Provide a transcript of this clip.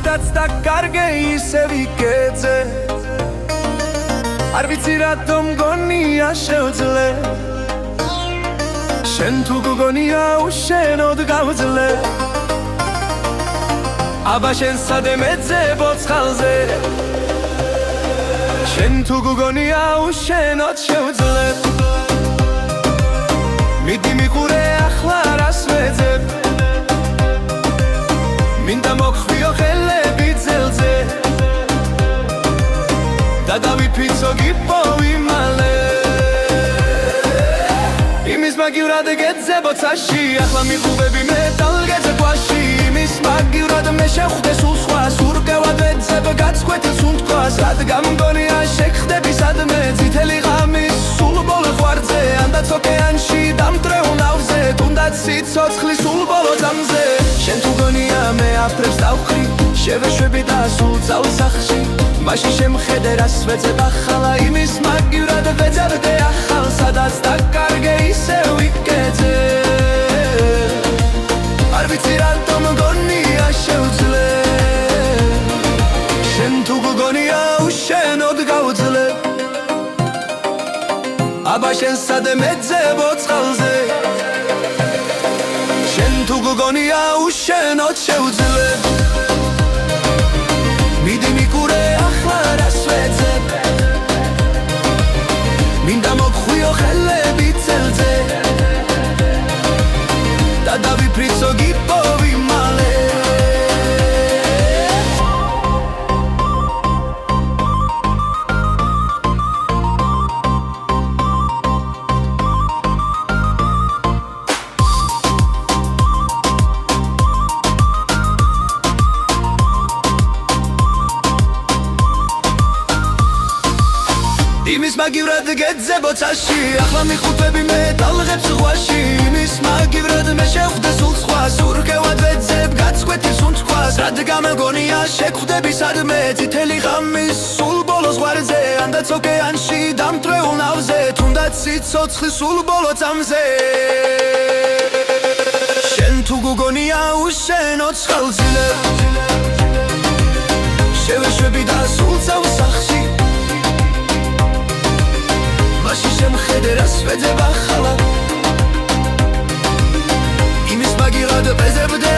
სადაც დაკარგე ისე ვიკეცე არ ვიცი რატომ გონია შევძლე შენ თუ გგონია უშენოდ გავძლე აბა შენ სადე მეძებო ცხალზე შენ თუ გგონია უშენოდ შევძლე მიდი მიყურე ახლა რას ვეძებ მინდა მოგხვიო ხელები ძელზე და დავიფიცო გიპოვი მალე იმის მაგივრად გეძებო ცაში ახლა მიყურები მე ტალგეზე ყვაში იმის მაგივრად მე შევხვდე სულ სხვას ურკევად ვეძებ გაცქვეთილ სუნთქვას რადგან მგონია შეგხდები სადმე წითელი ღამის სულ ბოლო ხვარძე ანდაც ოკეანში დამტრეულ ნავზე თუნდაც სიცოცხლის სულ ბოლო ძამზე შენ თუ გონია მე აფრებს დავხრი შევეშვები და სულ წავსახში მაშინ შემხედე რას ვეძებ ახალა იმის მაგივრად ვეძებდე ახალ სადაც დაკარგე ისე ვიკეცე არ ვიცი რატომ გონია შევძლე შენ თუ გგონია უშენოდ გავძლე აბა შენ სადე მეძებო ცხალზე შენ თუ გგონია უშენოდ შევძლე მიდი მიყურე ახლა რას ვეძებ მინდა მოგხვიო ხელები ძელზე და დავიფრიცო გიპოვი მალე იმის მაგივრად გეძებო ცაში ახლა მიხუთები მე ტალღებს ღვაში იმის მაგივრად მე შევხვდე სულ სხვას ურკევად ვეძებ გაცქვეთილ სუნთქვას რადგან მგონია შეგხვდები სადმე წითელი ღამის სულ ბოლო ზღვარზე ანდაც ოკეანში დამტრეულ ნავზე თუნდაც სიცოცხლის სულ ბოლო ძამზე შენ თუ გგონია უშენოდ ცხალზე შევეშვები და სულ წავსახში მაშინ შემხედე რას ვეძებ ახალა იმის მაგივრად ვეძებდე